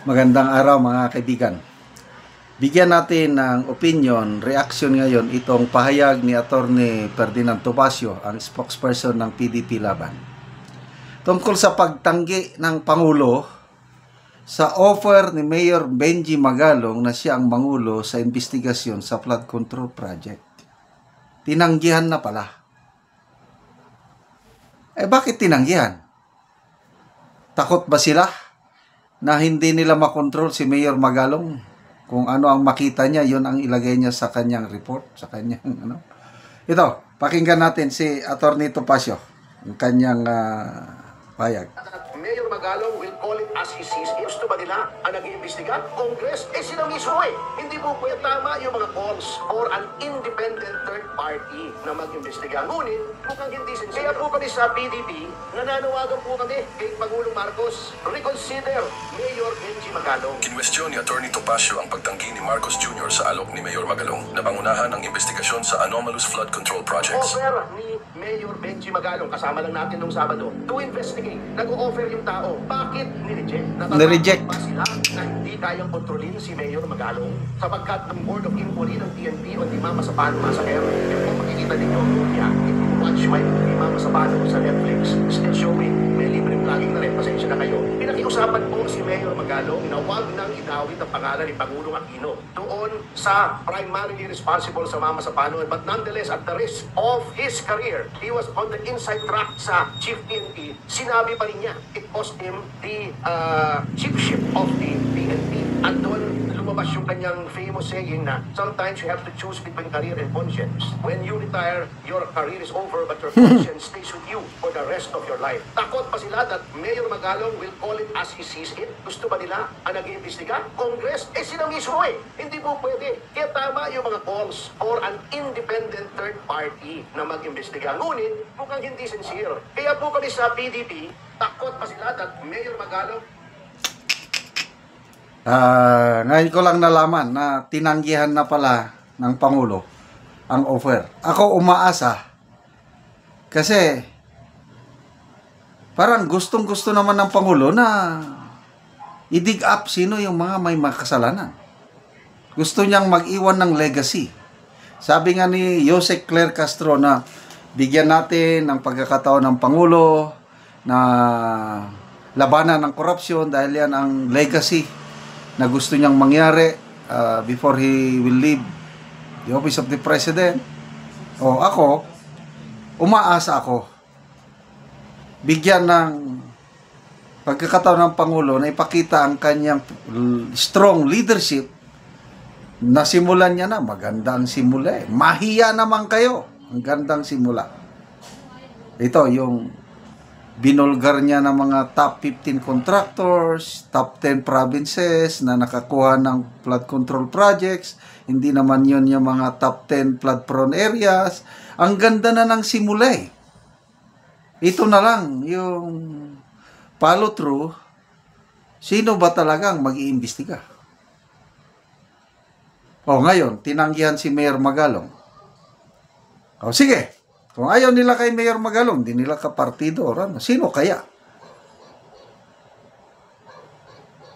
Magandang araw mga kaibigan. Bigyan natin ng opinion, reaction ngayon itong pahayag ni Attorney Ferdinand Topacio, ang spokesperson ng PDP Laban. Tungkol sa pagtanggi ng Pangulo sa offer ni Mayor Benji Magalong na siya ang mangulo sa investigasyon sa flood control project. Tinanggihan na pala. Bakit tinanggihan? Takot ba sila na hindi nila makontrol si Mayor Magalong? Kung ano ang makita niya, yun ang ilagay niya sa kanyang report, sa kanyang ano. Ito, pakinggan natin si Attorney Topacio, ang kanyang payag. Mayor Magalong will call it as he sees it. Gusto ba nila ang nag-iimbestiga? Congress, sila mismo Hindi po pwede tama yung mga calls or an independent third party na mag-imbestiga. Ngunit, mukhang hindi sincere. Kaya po kami sa PDP, nananawagan po kami kay Pangulong Marcos, reconsider Mayor Benji Magalong. Kinwestiyon ni Attorney Topacio ang pagtanggi ni Marcos Jr. sa alok ni Mayor Magalong na pangunahan ang investigasyon sa anomalous flood control projects. Offer ni Mayor Benji Magalong, kasama lang natin nung Sabado, to investigate. Nag-o-offer yung tao. Bakit ni-reject? Ni-reject. Ba sila na hindi kayang kontrolin si Mayor Magalong? Sapagkat ang Board of Inquiry ng PNP o di Mama sa Pano Massacre, yung kung makikita ninyo, if you watch my movie Mama sa Pano sa Netflix, still showing, may libreng vlogging na rin, pasensya na kayo. Pinakiusapan po si Mayor Magalong na huwag nang idawit ang pangalan ni Pangulong Aquino doon sa primarily responsible sa Mama sa Pano, but nonetheless, at the risk of his career, he was on the inside track sa Chief PNP. Sinabi pa rin niya, it cost him the chiefship of the PNP. At doon lumabas yung kanyang famous saying na sometimes you have to choose between career and conscience. When you retire, your career is over but your conscience stays with you for the rest of your life. Takot pa sila that Mayor Magalong will call it as he sees it? Gusto ba nila ang nag-iimbestiga? Congress, sila mismo Hindi po pwede. Kaya tama yung mga calls for an independent third party na mag-imbestiga. Ngunit, mukhang hindi sincere. Kaya po kami sa PDP, takot pa sila that Mayor Magalong ngayon ko lang nalaman na tinanggihan na pala ng Pangulo ang offer. Ako umaasa kasi parang gustong-gusto naman ng Pangulo na i-dig up sino yung mga may makasalanan. Gusto niyang mag-iwan ng legacy. Sabi nga ni Jose Claire Castro na bigyan natin ng pagkakataon ng Pangulo na labanan ng korupsyon dahil yan ang legacy na gusto niyang mangyari before he will leave the office of the President. O ako, umaasa ako, bigyan ng pagkakataon ng Pangulo na ipakita ang kanyang strong leadership. Nasimulan niya na, magandang simula Mahiya naman kayo, ang gandang simula. Ito yung binulgar niya ng mga top 15 contractors, top 10 provinces na nakakuha ng flood control projects. Hindi naman yun yung mga top 10 flood prone areas. Ang ganda na ng simula Ito na lang yung follow through. Sino ba talagang mag-iimbestiga? Ngayon, tinanggihan si Mayor Magalong. Sige. Kung ayaw nila kay Mayor Magalong, di nila kapartido or ano, sino kaya?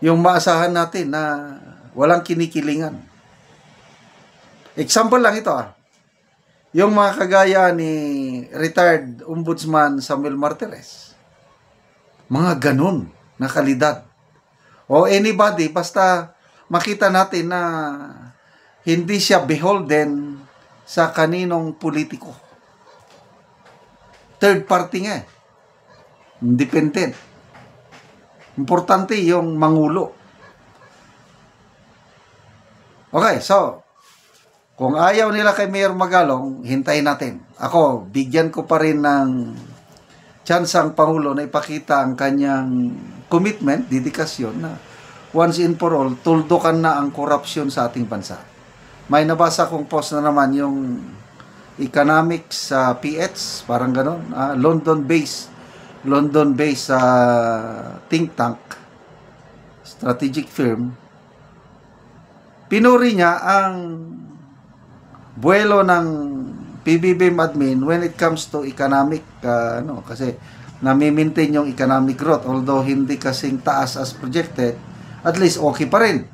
Yung maasahan natin na walang kinikilingan. Example lang ito Yung mga kagaya ni retired Ombudsman Samuel Martires. Mga ganun na kalidad. O anybody, basta makita natin na hindi siya beholden sa kaninong politiko. Third party nga independent. Importante yung mangulo. Okay, so kung ayaw nila kay Mayor Magalong, hintayin natin. Ako, bigyan ko pa rin ng chance ang Pangulo na ipakita ang kanyang commitment, dedikasyon na once and for all, tuldukan na ang korupsyon sa ating bansa. May nabasa kong post na naman yung economics sa PH, parang ganon, London-based think tank, strategic firm. Pinuri niya ang buwelo ng PBBM admin when it comes to economic, kasi nami-maintain yung economic growth, although hindi kasing taas as projected. at least okay pa rin.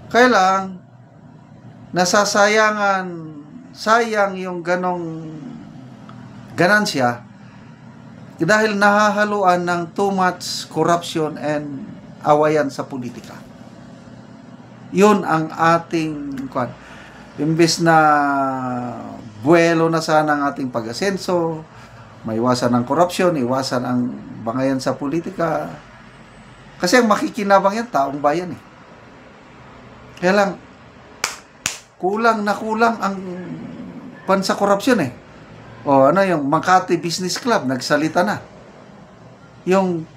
Kaya lang, sayang yung ganong ganansya dahil nahahaluan ng too much corruption and awayan sa politika. Yun ang ating imbes na buwelo na sana ang ating pag-asenso, maiwasan ang corruption, iwasan ang bangayan sa politika. Kasi ang makikinabang yan, taong bayan eh. Kaya lang, kulang ang pansa korupsyon eh. O ano yung Makati Business Club, nagsalita na. Yung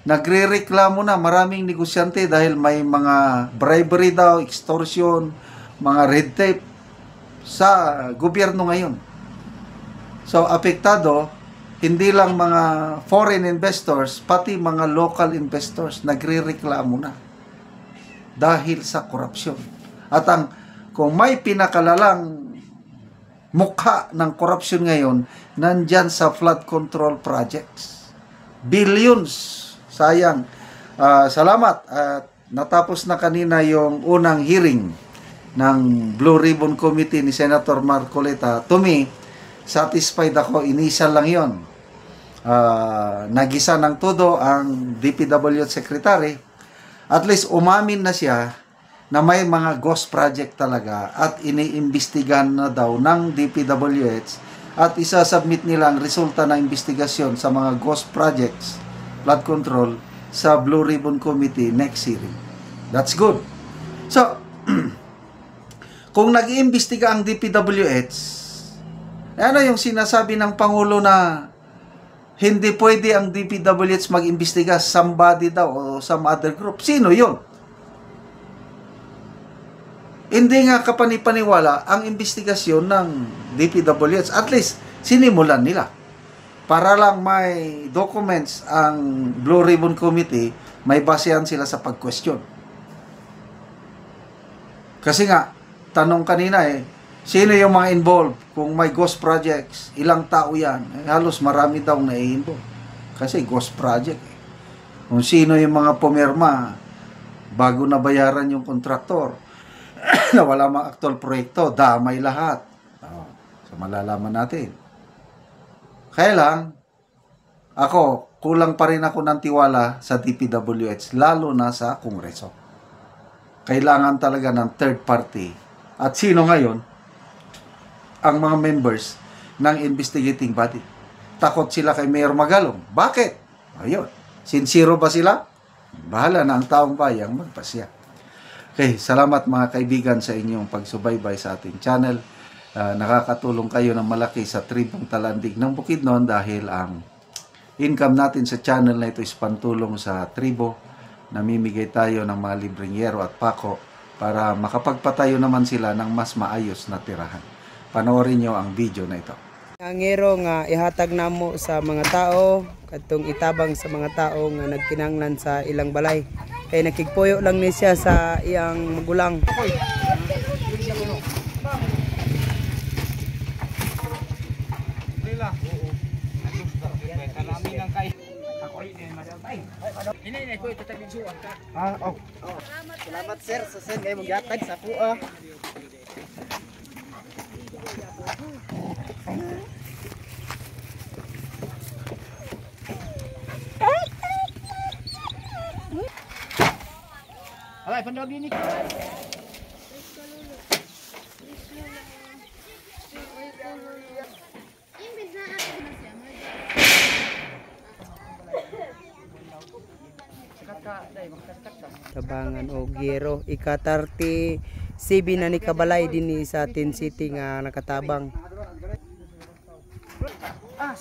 nagre-reklamo na maraming negosyante dahil may mga bribery daw, extortion, mga red tape sa gobyerno ngayon. So, apektado, hindi lang mga foreign investors, pati mga local investors nagre-reklamo na dahil sa korupsyon. At kung may pinakalalang mukha ng korupsyon ngayon, nandyan sa flood control projects. Billions. Sayang. Salamat. At natapos na kanina yung unang hearing ng Blue Ribbon Committee ni Senator Marcoleta. To me, satisfied ako. Initial lang yon. Nagisa ng todo ang DPWH Secretary. At least umamin na siya na may mga ghost project talaga at iniimbestigahan na daw ng DPWH at isasubmit nila ang resulta ng investigasyon sa mga ghost projects, flood control, sa Blue Ribbon Committee next hearing. That's good. So, kung nag-iimbestiga ang DPWH, ano yung sinasabi ng Pangulo na hindi pwede ang DPWH mag-imbestiga, somebody daw o some other group? Sino yun? Hindi nga kapanipaniwala ang investigasyon ng DPWH. At least, sinimulan nila. Para lang may documents ang Blue Ribbon Committee, may basehan sila sa pag-question. Kasi nga, tanong kanina sino yung mga involved? Kung may ghost projects, ilang tao yan? Halos marami daw na i-involve. Kasi ghost project. Kung sino yung mga pumirma, bago nabayaran yung kontraktor, na wala mga actual proyekto, damay lahat. So, malalaman natin. Kaya lang, kulang pa rin ako ng tiwala sa DPWH, lalo na sa Kongreso. Kailangan talaga ng third party. At sino ngayon? Ang mga members ng investigating body. Takot sila kay Mayor Magalong. Bakit? Ayun. Sincero ba sila? Bahala na ang taong bayang magpasya. Okay, salamat mga kaibigan sa inyong pagsubaybay sa ating channel. Nakakatulong kayo ng malaki sa tribong Talandig ng Bukidnon dahil ang income natin sa channel na ito is pantulong sa tribo. Namimigay tayo ng mga libreng yero at pako para makapagpatayo naman sila ng mas maayos na tirahan. Panoorin nyo ang video na ito. Ang yero nga ihatag namo sa mga tao, katong itabang sa mga tao nga nagkinanglan sa ilang balay. Kay nakigpuyo lang ni siya sa iyang magulang. Salamat sir sa sen kay magyatag sa kuha. Alay, pandawag din ni. Tabangan o gero ika-37 na ni kabalay dinhi sa Tin City nga nakatabang. Atras.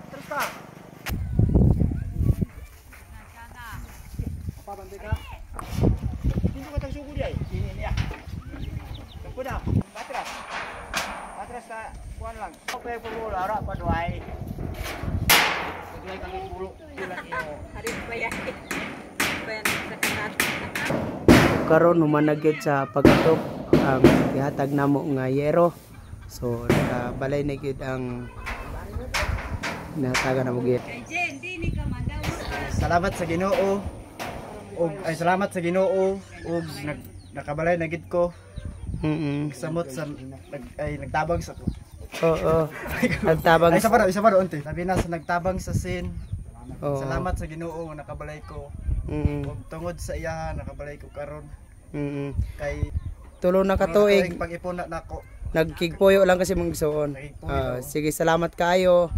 Atras ka. Apa bande ka? Dito ka tagsugo di ay. Ini niya. Tempo na. Atras. Atras ka. Kuan lang. Okay po ara pa duay. Duay kami pulo. Bilang iyo. Hari bayay. Bayan sa kanat. Karon humanagyod sa pagtutok ang ihatag namo nga yero. So nakabalay na gyud ang nahatagan na mo gyud. Jen, di ni ka mandaw. Salamat sa Ginoo. og ay salamat sa Ginoo ug nakabalay na gid ko. Samot sa nagtabang sa Oo. Nagtabang. Ay isa pa unti. Sabi na sa nagtabang sa sin. Oo. Salamat sa Ginoo nga nakabalay ko. Ug tungod sa iya nakabalay ko karon. Kay Tulo na katuig. pag-ipon na nako. Nagkigpuyo lang kasi mong igsuon. Sige, salamat kaayo.